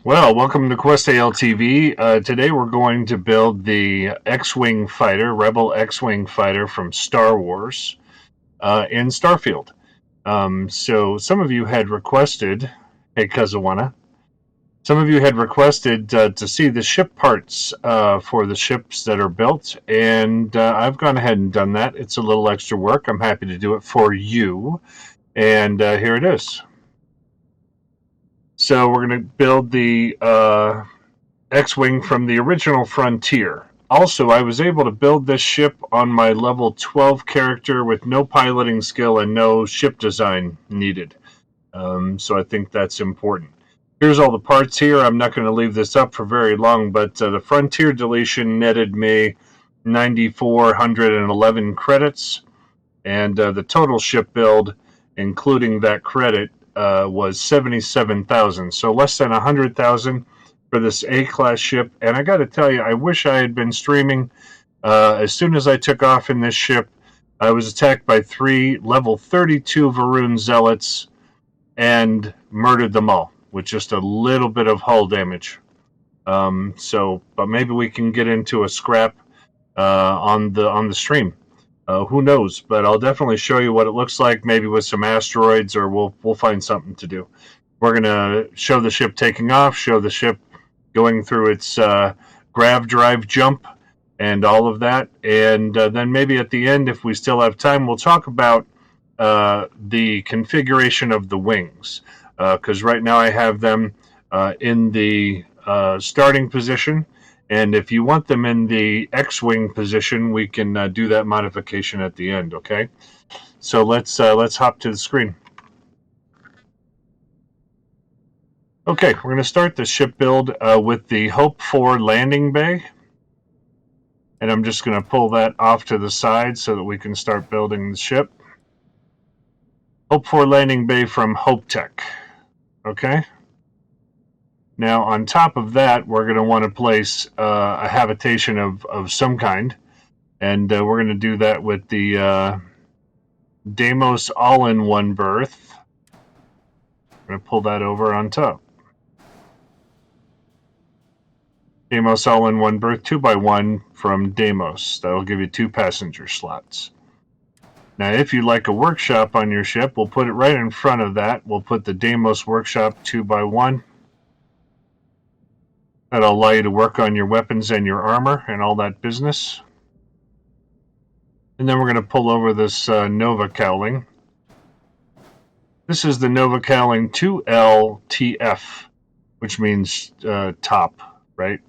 Well, welcome to Quest ALTV. Today we're going to build the X-Wing fighter, Rebel X-Wing fighter from Star Wars in Starfield. So some of you had requested, hey Kazawana, some of you had requested to see the ship parts for the ships that are built, and I've gone ahead and done that. It's a little extra work. I'm happy to do it for you, and here it is. So we're going to build the X-Wing from the original Frontier. Also, I was able to build this ship on my level 12 character with no piloting skill and no ship design needed. So I think that's important. Here's all the parts here. I'm not going to leave this up for very long, but the Frontier deletion netted me 9,411 credits, and the total ship build, including that credit, was 77,000. So less than 100,000 for this A-Class ship. And I got to tell you, I wish I had been streaming. As soon as I took off in this ship, I was attacked by 3 level 32 Varoon Zealots and murdered them all with just a little bit of hull damage. But maybe we can get into a scrap on the stream. Who knows? But I'll definitely show you what it looks like, maybe with some asteroids, or we'll find something to do. We're gonna show the ship taking off, show the ship going through its grav drive jump, and all of that. And then maybe at the end, if we still have time, we'll talk about the configuration of the wings, because right now I have them in the starting position. And if you want them in the X-Wing position, we can do that modification at the end, okay? So let's hop to the screen. Okay, we're going to start the ship build with the Hope 4 landing bay. And I'm just going to pull that off to the side so that we can start building the ship. Hope 4 landing bay from Hope Tech, okay? Now, on top of that, we're going to want to place a habitation of some kind. And we're going to do that with the Deimos all-in-one berth. I'm going to pull that over on top. Deimos all-in-one berth 2x1 from Deimos. That'll give you 2 passenger slots. Now, if you like a workshop on your ship, we'll put it right in front of that. We'll put the Deimos workshop 2x1. That'll allow you to work on your weapons and your armor and all that business. And then we're going to pull over this Nova cowling. This is the Nova cowling 2LTF, which means top, right?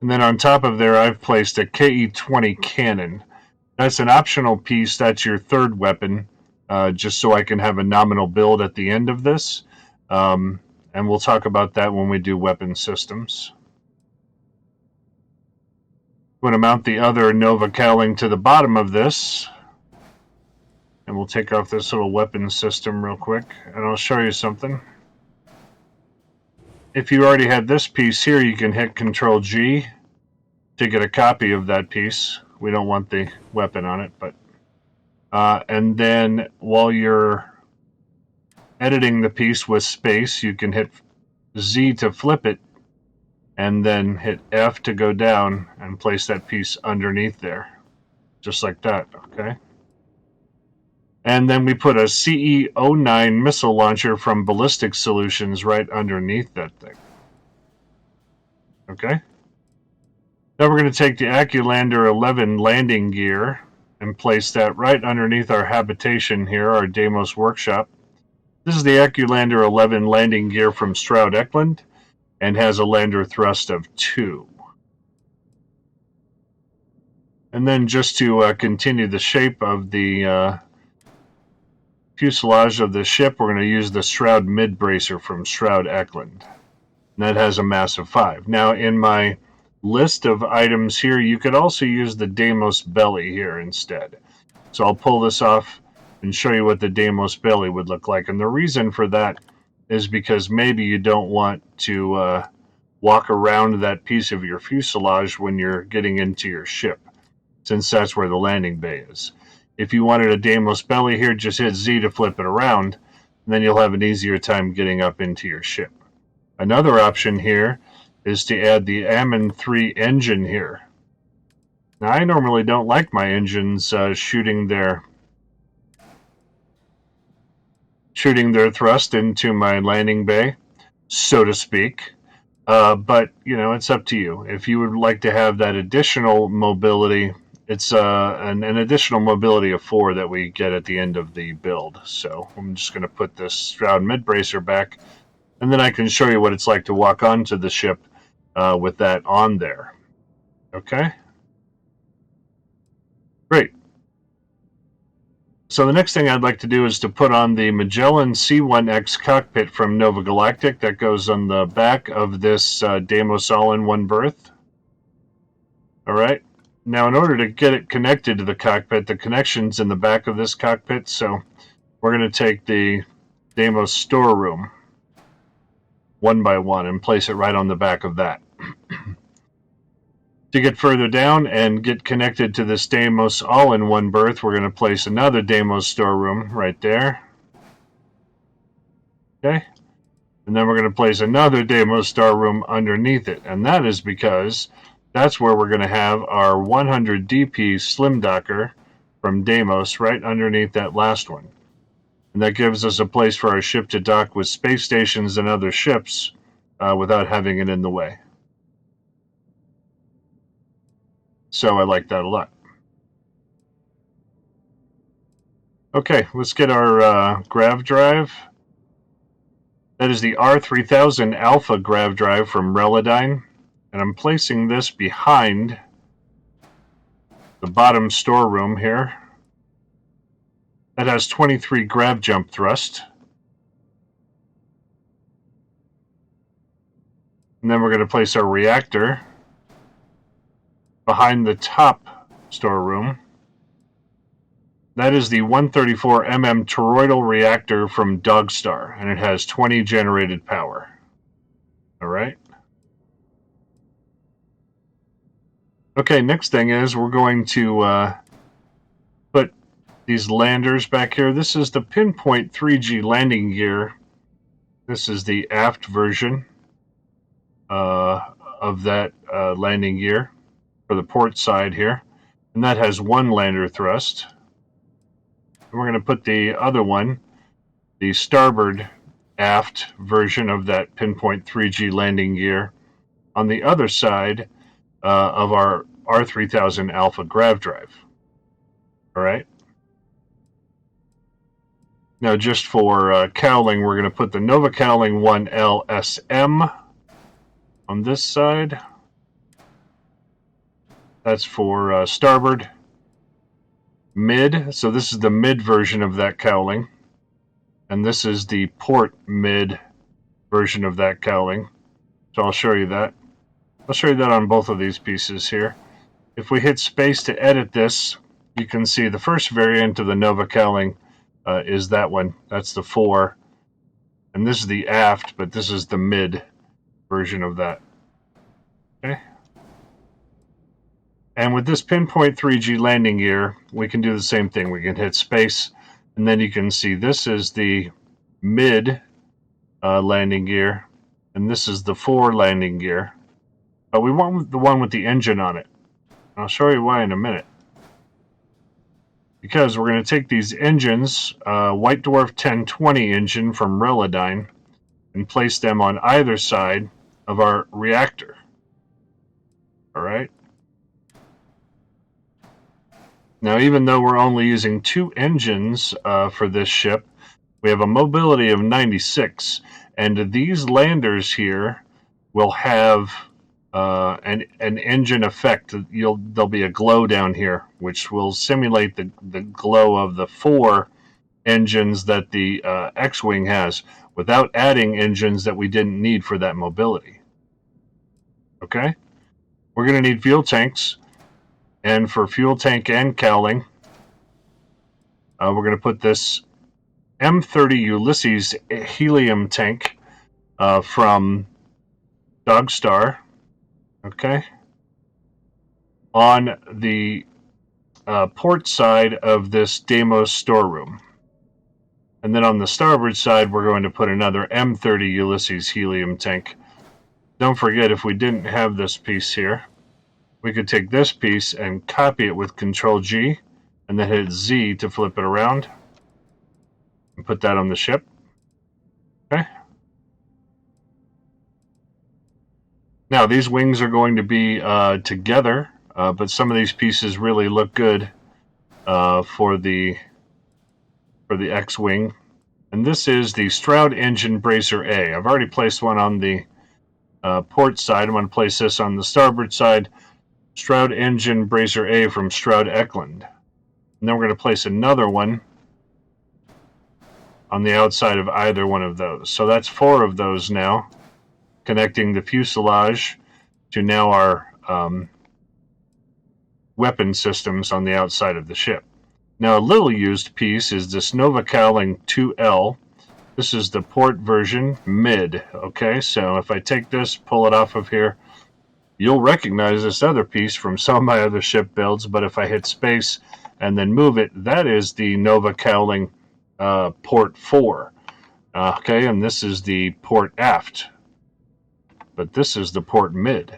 And then on top of there, I've placed a KE-20 cannon. That's an optional piece. That's your third weapon, just so I can have a nominal build at the end of this. And we'll talk about that when we do weapon systems. I'm going to mount the other Nova cowling to the bottom of this. And we'll take off this little weapon system real quick. And I'll show you something. If you already had this piece here, you can hit Control-G to get a copy of that piece. We don't want the weapon on it, but... and then while you're editing the piece with space, you can hit Z to flip it, and then hit F to go down and place that piece underneath there. Just like that, okay? And then we put a CE-09 missile launcher from Ballistic Solutions right underneath that thing. Okay? Now we're going to take the Acculander 11 landing gear and place that right underneath our habitation here, our Deimos workshop. This is the Acculander 11 landing gear from Stroud Eklund and has a lander thrust of 2. And then just to continue the shape of the fuselage of the ship, we're going to use the Stroud mid-bracer from Stroud Eklund. And that has a mass of 5. Now, in my list of items here, you could also use the Deimos belly here instead. So I'll pull this off and show you what the Deimos belly would look like. And the reason for that is because maybe you don't want to walk around that piece of your fuselage when you're getting into your ship, since that's where the landing bay is. If you wanted a Deimos belly here, just hit Z to flip it around. and then you'll have an easier time getting up into your ship. Another option here is to add the Ammon 3 engine here. Now, I normally don't like my engines shooting their thrust into my landing bay, so to speak. But, it's up to you. If you would like to have that additional mobility, it's an additional mobility of 4 that we get at the end of the build. So I'm just going to put this Stroud mid-bracer back, and then I can show you what it's like to walk onto the ship with that on there. Okay? Great. So the next thing I'd like to do is to put on the Magellan C1X cockpit from Nova Galactic that goes on the back of this Deimos all-in-one berth. All right. Now, in order to get it connected to the cockpit, the connection's in the back of this cockpit, so we're going to take the Deimos storeroom one by one and place it right on the back of that. To get further down and get connected to this Deimos all-in-one berth, we're going to place another Deimos storeroom right there. Okay. And then we're going to place another Deimos storeroom underneath it. And that is because that's where we're going to have our 100 DP slim docker from Deimos right underneath that last one. And that gives us a place for our ship to dock with space stations and other ships without having it in the way. So I like that a lot. Okay, let's get our grav drive. That is the R3000 Alpha grav drive from Relodyne. And I'm placing this behind the bottom storeroom here. That has 23 grav jump thrust. And then we're going to place our reactor behind the top storeroom. That is the 134 mm toroidal reactor from Dogstar, and it has 20 generated power. All right. Okay, next thing is we're going to put these landers back here. This is the Pinpoint 3G landing gear. This is the aft version of that landing gear for the port side here. And that has one lander thrust. And we're going to put the other one, the starboard aft version of that Pinpoint 3G landing gear, on the other side of our R3000 Alpha grav drive. All right. Now, just for cowling, we're going to put the Nova Cowling 1L SM on this side. That's for starboard mid. So this is the mid version of that cowling. And this is the port mid version of that cowling. So I'll show you that. I'll show you that on both of these pieces here. If we hit space to edit this, you can see the first variant of the Nova cowling is that one. That's the 4. And this is the aft, but this is the mid version of that. Okay. And with this Pinpoint 3G landing gear, we can do the same thing. We can hit space, and then you can see this is the mid landing gear, and this is the 4 landing gear. But we want the one with the engine on it. I'll show you why in a minute. Because we're going to take these engines, White Dwarf 1020 engine from Relodyne, and place them on either side of our reactor. All right. Now, even though we're only using 2 engines for this ship, we have a mobility of 96, and these landers here will have an engine effect. There'll be a glow down here, which will simulate the glow of the 4 engines that the X-Wing has, without adding engines that we didn't need for that mobility. Okay? We're going to need fuel tanks, and for fuel tank and cowling, we're going to put this M30 Ulysses helium tank from Dogstar, okay, on the port side of this Deimos storeroom. And then on the starboard side, we're going to put another M30 Ulysses helium tank. Don't forget, if we didn't have this piece here, we could take this piece and copy it with Control G, and then hit Z to flip it around, and put that on the ship. Okay. Now, these wings are going to be together, but some of these pieces really look good for the X-Wing. And this is the Stroud Engine Bracer A. I've already placed one on the port side. I'm going to place this on the starboard side. Stroud Engine Bracer A from Stroud Eklund. And then we're going to place another one on the outside of either one of those. So that's 4 of those now, connecting the fuselage to now our weapon systems on the outside of the ship. Now, a little used piece is this Nova Cowling 2L. This is the port version mid. Okay, so if I take this, pull it off of here, you'll recognize this other piece from some of my other ship builds, but if I hit space and then move it, that is the Nova Cowling port 4. Okay, and this is the port aft, but this is the port mid,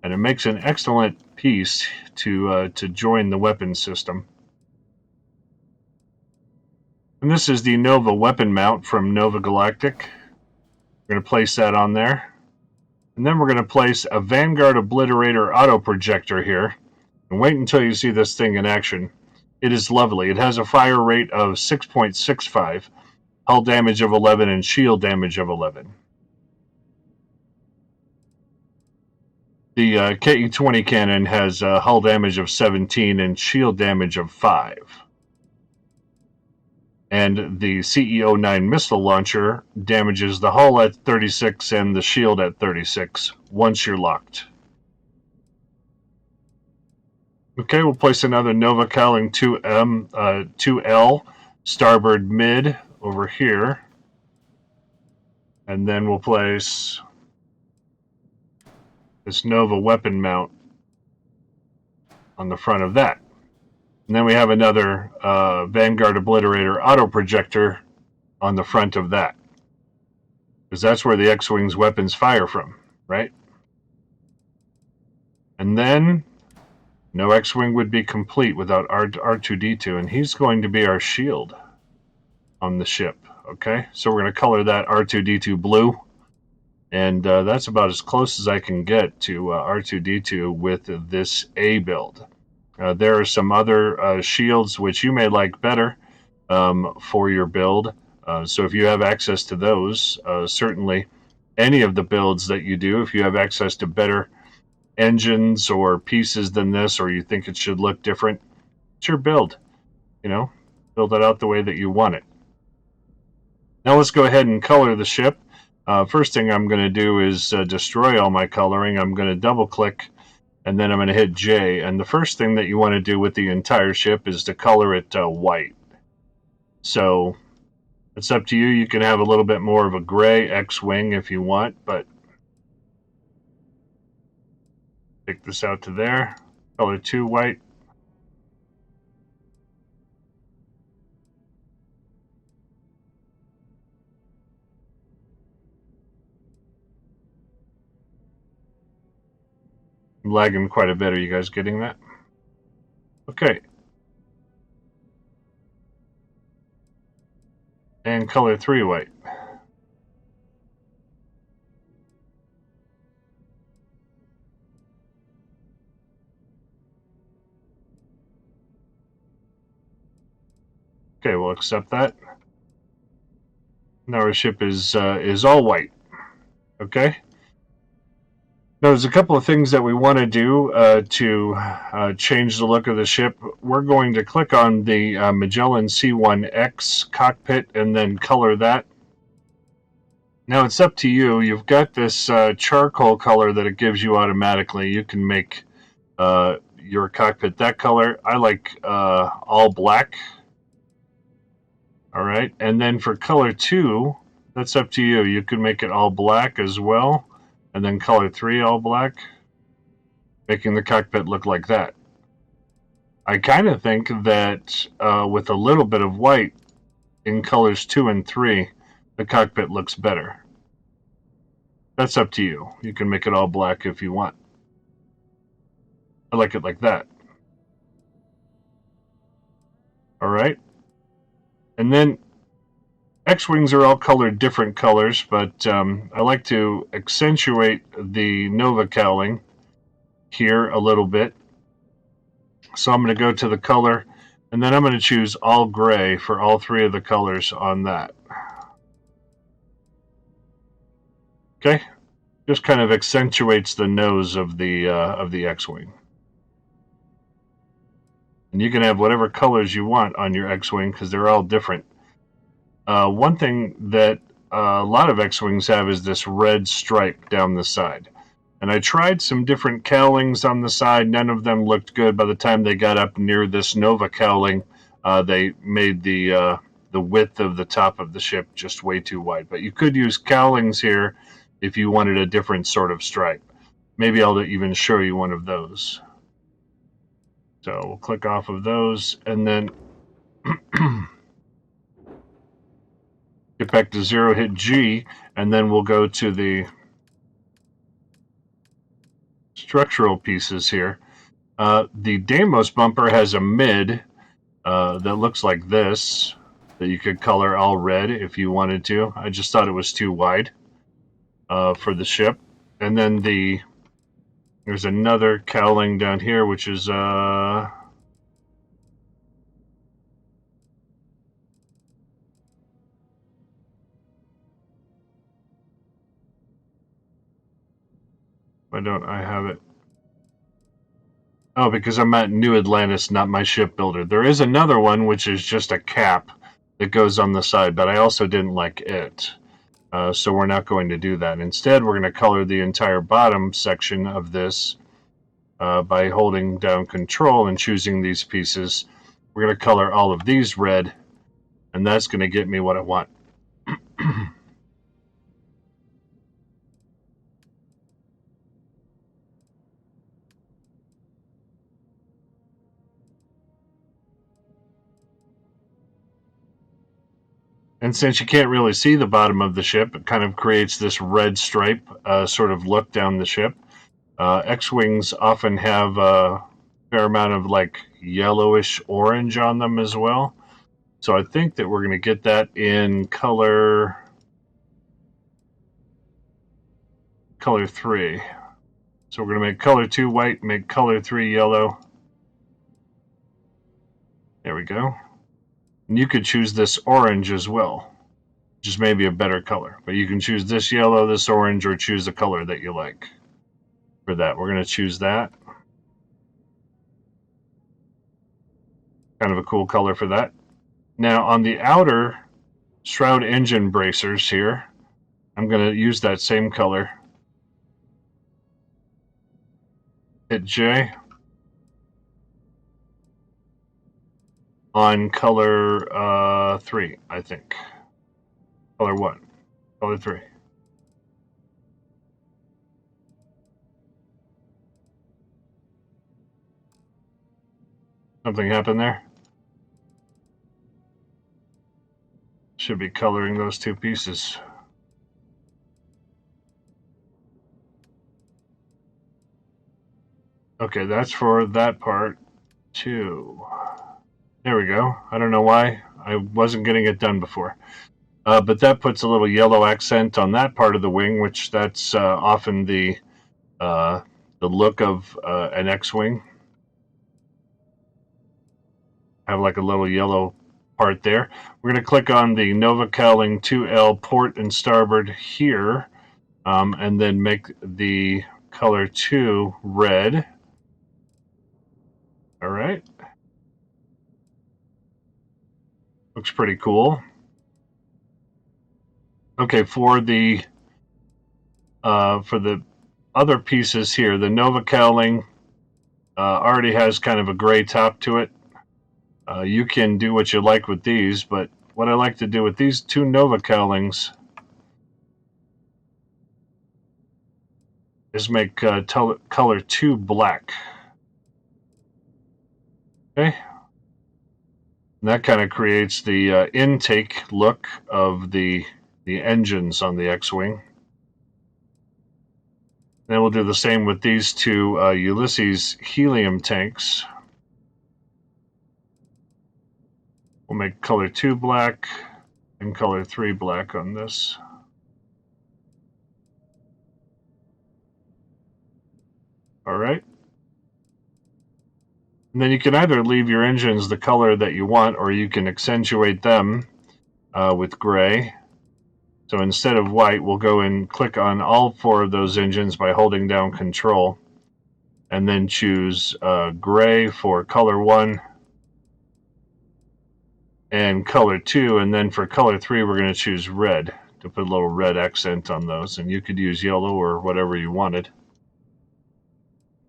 and it makes an excellent piece to join the weapon system. And this is the Nova weapon mount from Nova Galactic. We're going to place that on there. And then we're going to place a Vanguard Obliterator auto projector here. And wait until you see this thing in action. It is lovely. It has a fire rate of 6.65, hull damage of 11, and shield damage of 11. The KE-20 cannon has hull damage of 17 and shield damage of 5. And the CEO-9 missile launcher damages the hull at 36 and the shield at 36 once you're locked. Okay, we'll place another Nova Cowling 2L starboard mid over here. And then we'll place this Nova weapon mount on the front of that. And then we have another Vanguard Obliterator auto projector on the front of that. Because that's where the X-Wing's weapons fire from, right? And then no X-Wing would be complete without R2-D2, and he's going to be our shield on the ship, okay? So we're going to color that R2-D2 blue, and that's about as close as I can get to R2-D2 with this A build. There are some other shields which you may like better for your build. So if you have access to those, certainly any of the builds that you do, if you have access to better engines or pieces than this, or you think it should look different, it's your build. You know, build it out the way that you want it. Now let's go ahead and color the ship. First thing I'm going to do is destroy all my coloring. I'm going to double click and then I'm going to hit J. And the first thing that you want to do with the entire ship is to color it white. So it's up to you. You can have a little bit more of a gray X-Wing if you want, but take this out to there. Color 2 white. I'm lagging quite a bit. Are you guys getting that? Okay. And color 3 white. Okay, we'll accept that. Now our ship is all white. Okay. Now, there's a couple of things that we want to do to change the look of the ship. We're going to click on the Magellan C1X cockpit and then color that. Now, it's up to you. You've got this charcoal color that it gives you automatically. You can make your cockpit that color. I like all black. All right. And then for color 2, that's up to you. You can make it all black as well. And then color 3 all black, making the cockpit look like that. I kind of think that with a little bit of white, in colors 2 and 3, the cockpit looks better. That's up to you. You can make it all black if you want. I like it like that. All right. And then X-Wings are all colored different colors, but I like to accentuate the Nova cowling here a little bit. So I'm going to go to the color, and then I'm going to choose all gray for all three of the colors on that. Okay, just kind of accentuates the nose of the X-Wing. And you can have whatever colors you want on your X-Wing because they're all different. One thing that a lot of X-Wings have is this red stripe down the side. And I tried some different cowlings on the side. None of them looked good. By the time they got up near this Nova cowling, they made the width of the top of the ship just way too wide. But you could use cowlings here if you wanted a different sort of stripe. Maybe I'll even show you one of those. So we'll click off of those and then get back to 0, hit G, and then we'll go to the structural pieces here. The Deimos bumper has a mid that looks like this, that you could color all red if you wanted to. I just thought it was too wide for the ship. And then there's another cowling down here, which is why don't I have it? Oh, because I'm at New Atlantis, not my shipbuilder. There is another one, which is just a cap that goes on the side, but I also didn't like it. So we're not going to do that. Instead, we're going to color the entire bottom section of this by holding down Control and choosing these pieces. We're going to color all of these red, and that's going to get me what I want. And since you can't really see the bottom of the ship, it kind of creates this red stripe sort of look down the ship. X-Wings often have a fair amount of like yellowish orange on them as well. So I think that we're going to get that in color 3. So we're going to make color 2 white, make color 3 yellow. There we go. And you could choose this orange as well, just maybe a better color. But you can choose this yellow, this orange, or choose the color that you like. For that, we're going to choose that. Kind of a cool color for that. Now on the outer shroud engine bracers here, I'm going to use that same color. Hit J. On color 3, I think. Color 1. Color 3. Something happened there? Should be coloring those two pieces. Okay, that's for that part too. There we go. I don't know why. I wasn't getting it done before. But that puts a little yellow accent on that part of the wing, which that's often the look of an X-Wing. Have like a little yellow part there. We're going to click on the Nova Cowling 2L port and starboard here, and then make the color 2 red. All right. Looks pretty cool. Okay, for the other pieces here, the Nova Cowling already has kind of a gray top to it. You can do what you like with these, but what I like to do with these two Nova Cowlings is make color 2 black. Okay. And that kind of creates the intake look of the engines on the X-Wing. Then we'll do the same with these two Ulysses helium tanks. We'll make color 2 black and color 3 black on this. All right. And then you can either leave your engines the color that you want, or you can accentuate them with gray. So instead of white, we'll go and click on all 4 of those engines by holding down Control, and then choose gray for color 1 and color 2, and then for color 3 we're going to choose red to put a little red accent on those, and you could use yellow or whatever you wanted.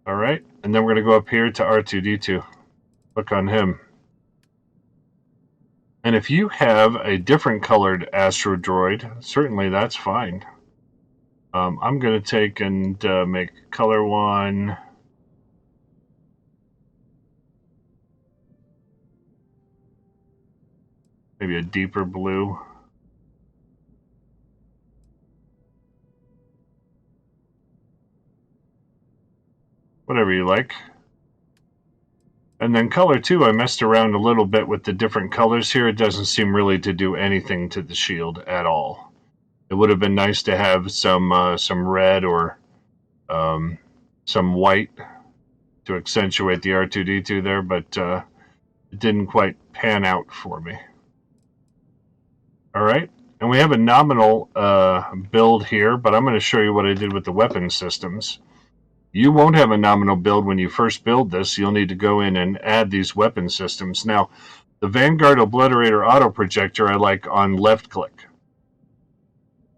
All right, and then we're going to go up here to R2-D2. Click on him. And if you have a different colored Astro Droid, certainly that's fine. I'm going to take and make color 1 maybe a deeper blue. Whatever you like. And then color 2, I messed around a little bit with the different colors here. It doesn't seem really to do anything to the shield at all. It would have been nice to have some red or some white to accentuate the R2-D2 there, but it didn't quite pan out for me. All right, and we have a nominal build here, but I'm going to show you what I did with the weapon systems. You won't have a nominal build when you first build this. You'll need to go in and add these weapon systems. Now, the Vanguard Obliterator Auto Projector I like on left click.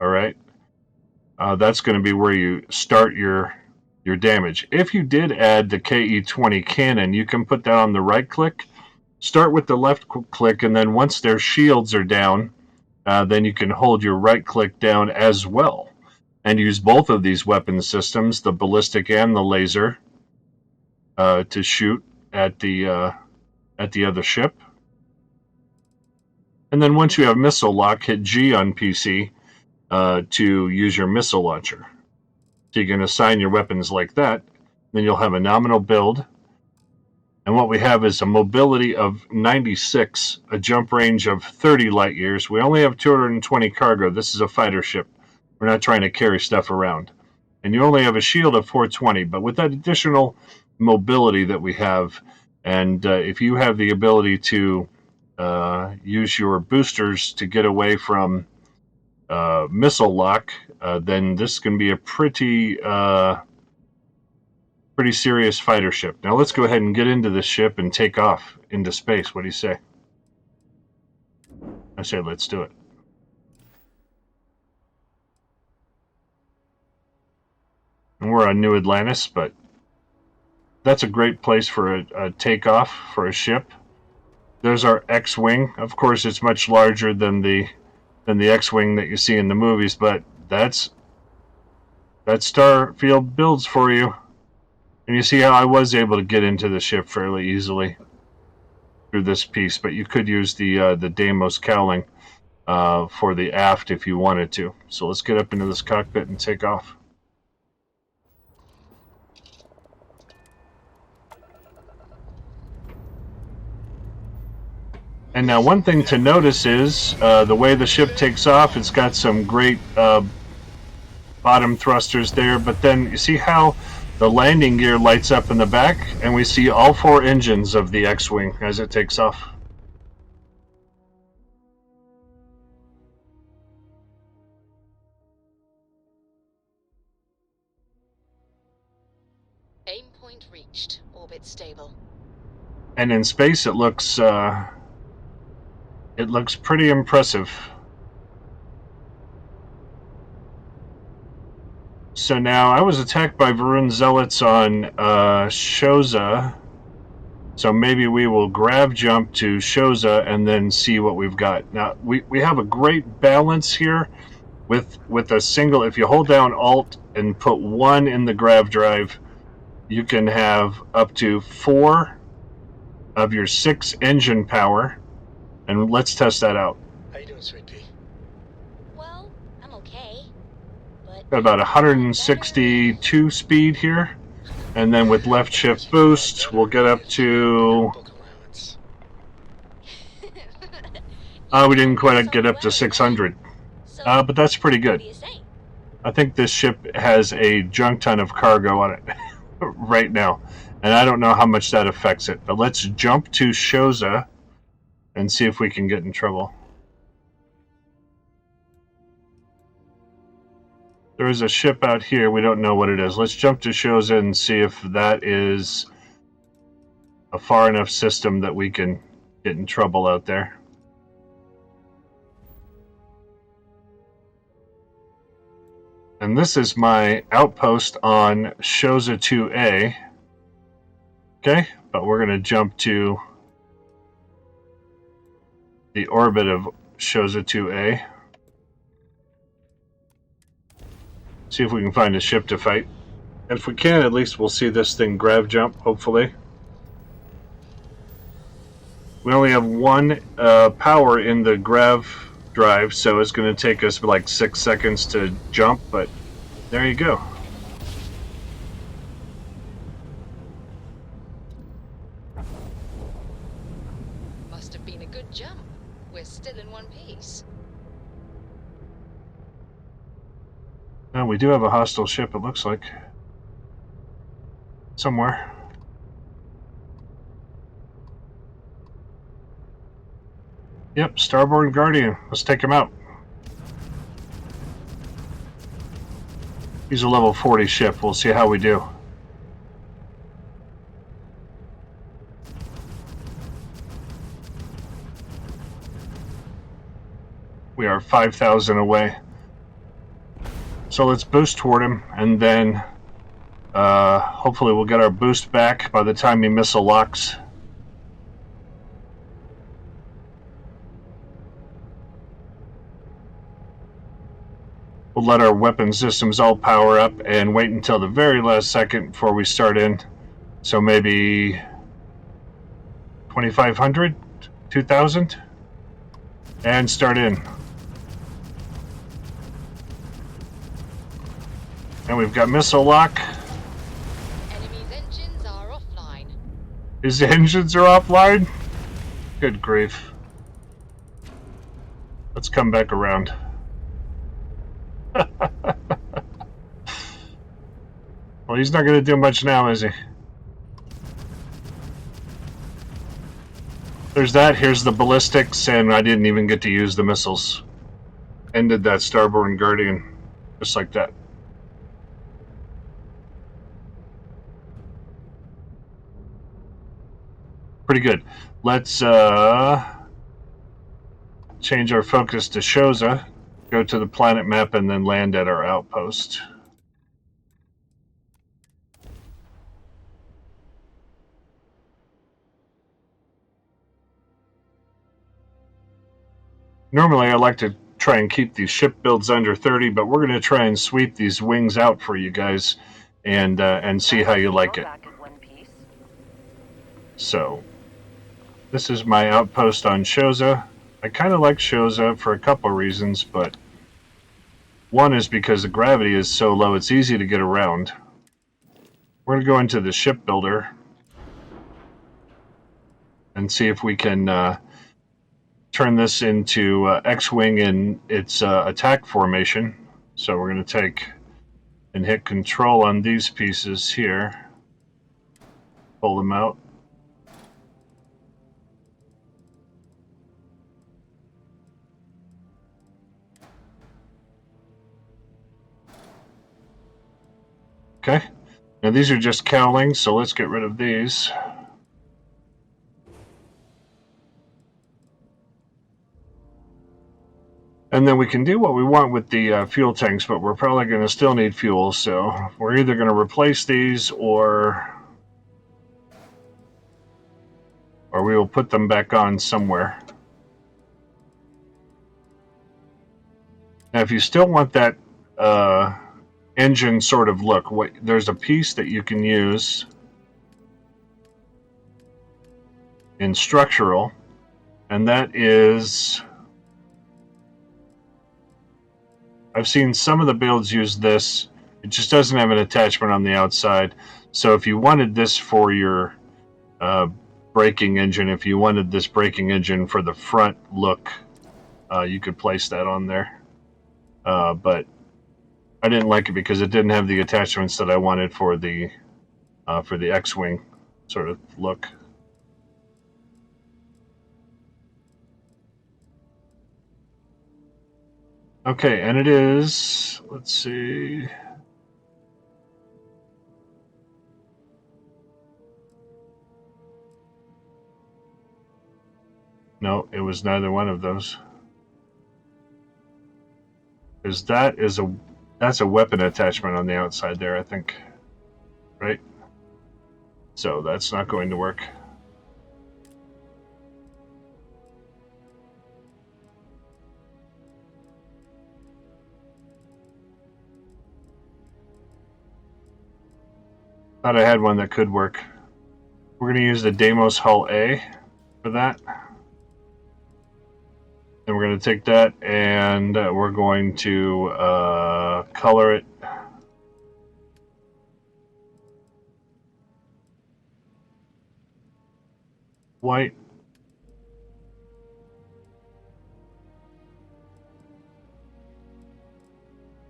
All right, that's going to be where you start your damage. If you did add the KE-20 cannon, you can put that on the right click. Start with the left click, and then once their shields are down, then you can hold your right click down as well and use both of these weapon systems, the ballistic and the laser, to shoot at the other ship. And then once you have missile lock, hit G on PC to use your missile launcher. So you can assign your weapons like that. Then you'll have a nominal build. And what we have is a mobility of 96, a jump range of 30 light years. We only have 220 cargo. This is a fighter ship. We're not trying to carry stuff around. And you only have a shield of 420. But with that additional mobility that we have, and if you have the ability to use your boosters to get away from missile lock, then this can be a pretty serious fighter ship. Now let's go ahead and get into this ship and take off into space. What do you say? I say let's do it. And we're on New Atlantis, but that's a great place for a takeoff for a ship. There's our X-Wing. Of course, it's much larger than the X-Wing that you see in the movies, but that's Starfield builds for you. And you see how I was able to get into the ship fairly easily through this piece, but you could use the Deimos cowling for the aft if you wanted to. So let's get up into this cockpit and take off. And now one thing to notice is the way the ship takes off, it's got some great bottom thrusters there, but then you see how the landing gear lights up in the back, and we see all 4 engines of the X-Wing as it takes off. Aim point reached. Orbit stable. And in space, it looks pretty impressive. So now I was attacked by Varun Zealots on Shoza. So maybe we will grav jump to Shoza and then see what we've got. Now we have a great balance here with a single. If you hold down Alt and put 1 in the grav drive, you can have up to 4 of your 6 engine power and let's test that out. How you doing, sweet pea? Well, I'm okay. But Got about 162 speed here, and then with left shift boost, we'll get up to. Book allowance. We didn't quite get up to 600, So, but that's pretty what good. do you say? I think this ship has a junk ton of cargo on it right now, and I don't know how much that affects it. But let's jump to Shoza and see if we can get in trouble. There is a ship out here. We don't know what it is. Let's jump to Shoza and see if that is a far enough system that we can get in trouble out there. And this is my outpost on Shoza 2A. Okay, but we're going to jump to the orbit of Shoza 2A. See if we can find a ship to fight. And if we can, at least we'll see this thing grav jump, hopefully. We only have one power in the grav drive, so it's going to take us like 6 seconds to jump, but there you go. Must have been a good jump. We're still in one piece. We do have a hostile ship, it looks like. Somewhere. Yep, Starboard Guardian. Let's take him out. He's a level 40 ship. We'll see how we do. We are 5,000 away. So let's boost toward him, and then hopefully we'll get our boost back by the time he missile locks. We'll let our weapon systems all power up and wait until the very last second before we start in. So maybe 2,500, 2,000, and start in. And we've got missile lock. Enemy's engines are offline. His engines are offline? Good grief. Let's come back around. Well, he's not going to do much now, is he? There's that. Here's the ballistics, and I didn't even get to use the missiles. Ended that Starboard Guardian. Just like that. Pretty good. Let's change our focus to Shoza, go to the planet map, and then land at our outpost. Normally I like to try and keep these ship builds under 30, but we're going to try and sweep these wings out for you guys and see how you like it. So, this is my outpost on Shoza. I kind of like Shoza for a couple reasons, but one is because the gravity is so low, it's easy to get around. We're going to go into the shipbuilder and see if we can turn this into X-Wing in its attack formation. So we're going to take and hit Control on these pieces here. Pull them out. Okay. Now these are just cowlings, so let's get rid of these. And then we can do what we want with the fuel tanks, but we're probably going to still need fuel, so we're either going to replace these or we will put them back on somewhere. Now, if you still want that engine sort of look, there's a piece that you can use in structural, And that is, I've seen some of the builds use this. It just doesn't have an attachment on the outside. So if you wanted this for your braking engine, if you wanted this braking engine for the front look, you could place that on there. But I didn't like it because it didn't have the attachments that I wanted for the X-Wing sort of look. Okay, and it is, let's see. No, it was neither one of those. Because that's a weapon attachment on the outside there, I think. Right? So that's not going to work. Thought I had one that could work. We're going to use the Deimos Hull A for that. And we're going to take that and we're going to color it white.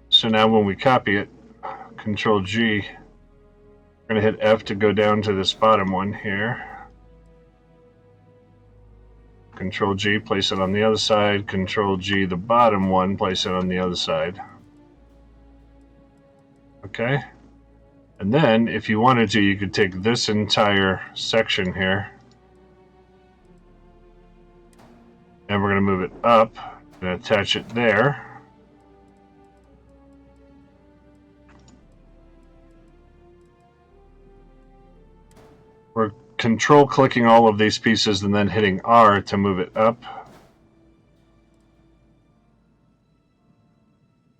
So now when we copy it, Control G, we're going to hit F to go down to this bottom one here. Control G, place it on the other side. Control G, the bottom one, place it on the other side. Okay. And then, if you wanted to, you could take this entire section here, and we're going to move it up and attach it there. We're control clicking all of these pieces and then hitting R to move it up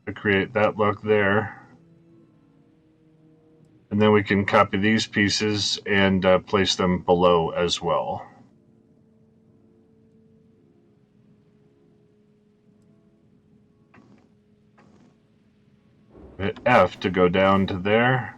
to create that look there. And then we can copy these pieces and place them below as well. Hit F to go down to there.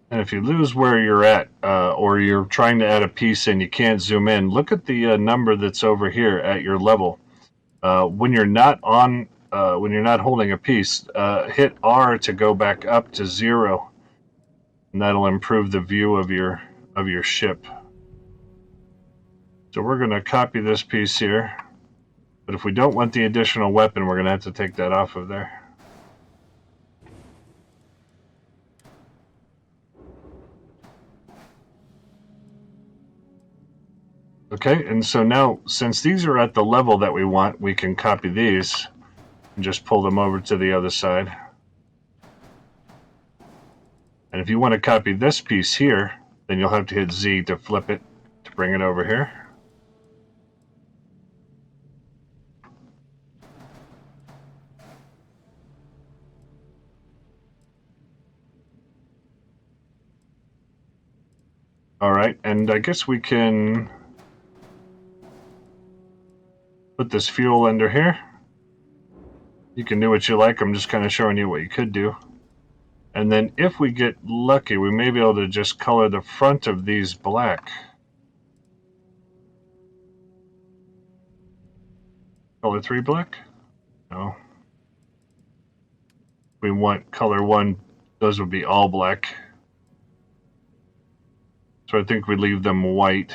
And if you lose where you're at, or you're trying to add a piece and you can't zoom in, look at the number that's over here at your level. When you're not holding a piece, hit R to go back up to 0, and that'll improve the view of your ship. So we're going to copy this piece here, but if we don't want the additional weapon, we're going to have to take that off of there. Okay, and so now, since these are at the level that we want, we can copy these and just pull them over to the other side. And if you want to copy this piece here, then you'll have to hit Z to flip it to bring it over here. All right, and I guess we can put this fuel under here. You can do what you like. I'm just kind of showing you what you could do. And then if we get lucky, we may be able to just color the front of these black. Color 3 black? No. We want color 1, those would be all black. So I think we leave them white.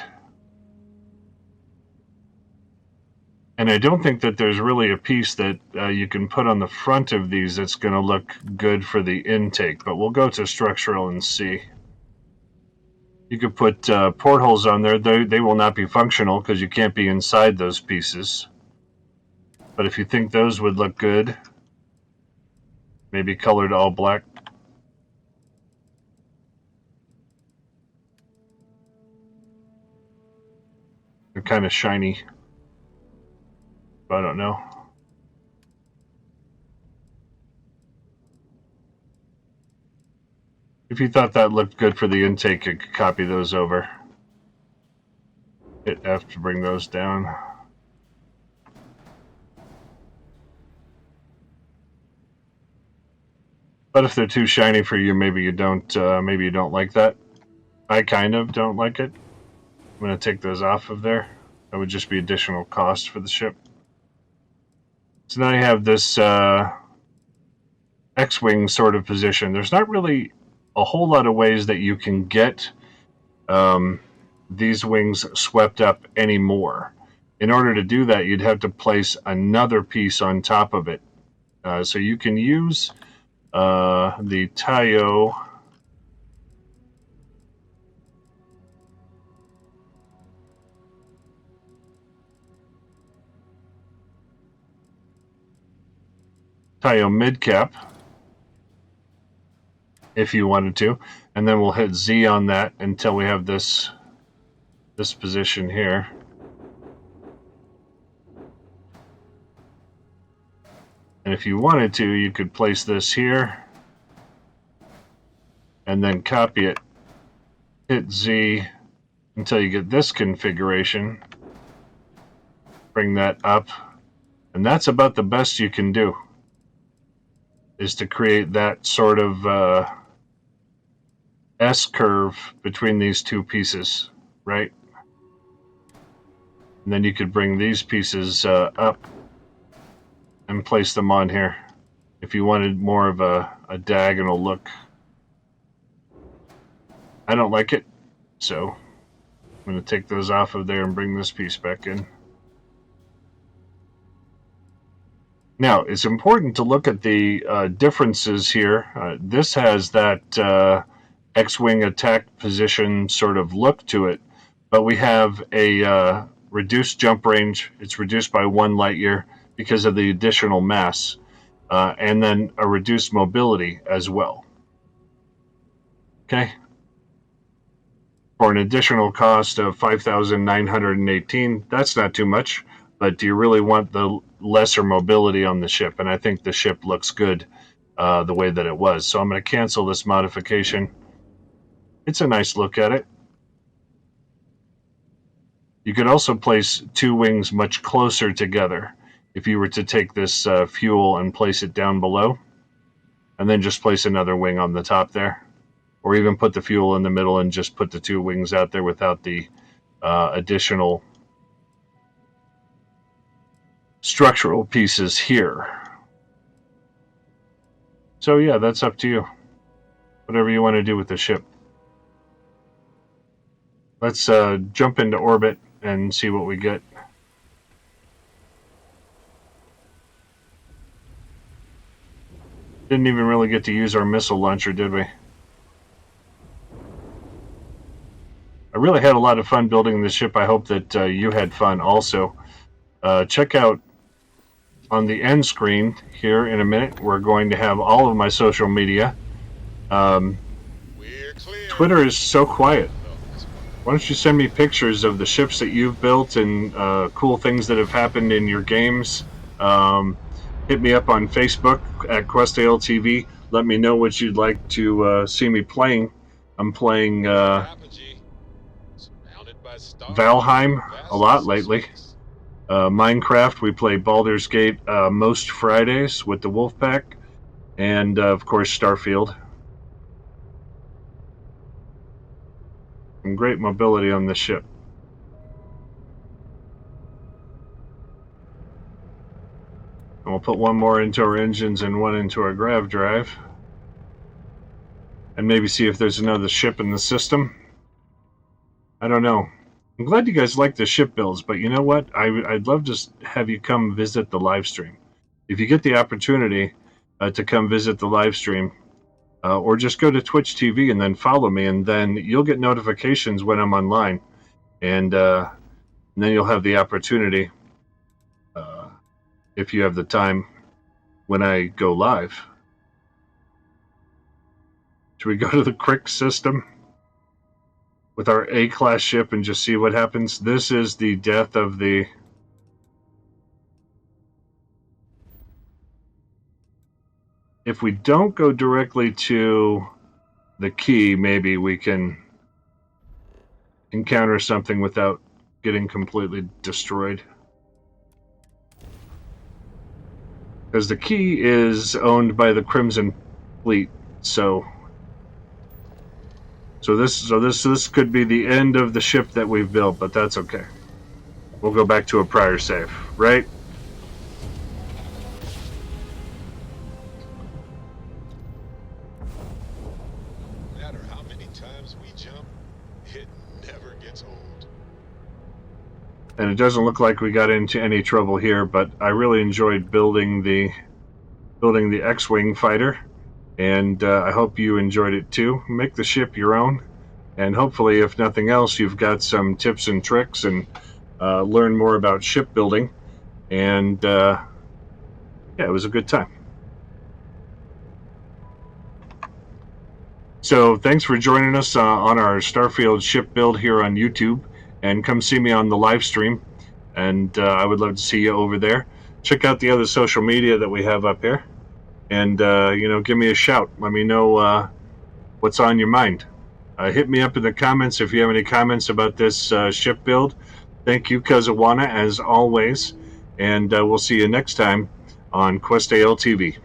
And I don't think that there's really a piece that you can put on the front of these that's going to look good for the intake, but we'll go to structural and see. You could put portholes on there. They will not be functional because you can't be inside those pieces. But if you think those would look good, maybe colored all black. They're kind of shiny. But I don't know. If you thought that looked good for the intake, you could copy those over. Hit F to bring those down. But if they're too shiny for you, maybe you don't like that. I kind of don't like it. I'm going to take those off of there. That would just be additional cost for the ship. So now you have this X-wing sort of position. There's not really a whole lot of ways that you can get these wings swept up anymore. In order to do that, you'd have to place another piece on top of it. So you can use the Tayo midcap if you wanted to, and then we'll hit Z on that until we have this position here. And if you wanted to, you could place this here and then copy it, hit Z until you get this configuration, bring that up, and that's about the best you can do, is to create that sort of S-curve between these two pieces, right? And then you could bring these pieces up and place them on here if you wanted more of a diagonal look. I don't like it, so I'm going to take those off of there and bring this piece back in. Now, it's important to look at the differences here. This has that X-wing attack position sort of look to it, but we have a reduced jump range. It's reduced by 1 light year because of the additional mass, and then a reduced mobility as well. Okay. For an additional cost of 5,918, that's not too much, but do you really want the lesser mobility on the ship? And I think the ship looks good the way that it was. So I'm going to cancel this modification. It's a nice look at it. You could also place 2 wings much closer together if you were to take this fuel and place it down below, and then just place another wing on the top there. Or even put the fuel in the middle and just put the 2 wings out there without the additional structural pieces here. So yeah, that's up to you. Whatever you want to do with the ship. Let's jump into orbit and see what we get. Didn't even really get to use our missile launcher, did we? I really had a lot of fun building this ship. I hope that you had fun also. Check out on the end screen here in a minute. We're going to have all of my social media. Twitter is so quiet. Why don't you send me pictures of the ships that you've built and cool things that have happened in your games? Hit me up on Facebook at QuestALTV. Let me know what you'd like to see me playing. I'm playing Valheim a lot lately. Minecraft, we play Baldur's Gate most Fridays with the Wolfpack. And, of course, Starfield. Some great mobility on this ship. And we'll put 1 more into our engines and 1 into our grav drive. And maybe see if there's another ship in the system. I don't know. I'm glad you guys like the ship builds, but you know what? I'd love to have you come visit the live stream. If you get the opportunity to come visit the live stream, or just go to Twitch TV and then follow me, and then you'll get notifications when I'm online. And then you'll have the opportunity, if you have the time, when I go live. Should we go to the Crick system with our A-Class ship and just see what happens? This is the death of the... If we don't go directly to the key, maybe we can encounter something without getting completely destroyed. Because the key is owned by the Crimson Fleet, so this could be the end of the ship that we've built, but that's okay. We'll go back to a prior save, right? No matter how many times we jump, it never gets old. And it doesn't look like we got into any trouble here, but I really enjoyed building the X-Wing fighter, and I hope you enjoyed it too. Make the ship your own, and hopefully, if nothing else, you've got some tips and tricks and learn more about shipbuilding. And yeah, it was a good time. So thanks for joining us on our Starfield ship build here on YouTube, and come see me on the live stream. And I would love to see you over there. Check out the other social media that we have up here, and give me a shout. Let me know what's on your mind. Hit me up in the comments if you have any comments about this ship build. Thank you, Kazawana, as always, and we'll see you next time on Quest AL TV.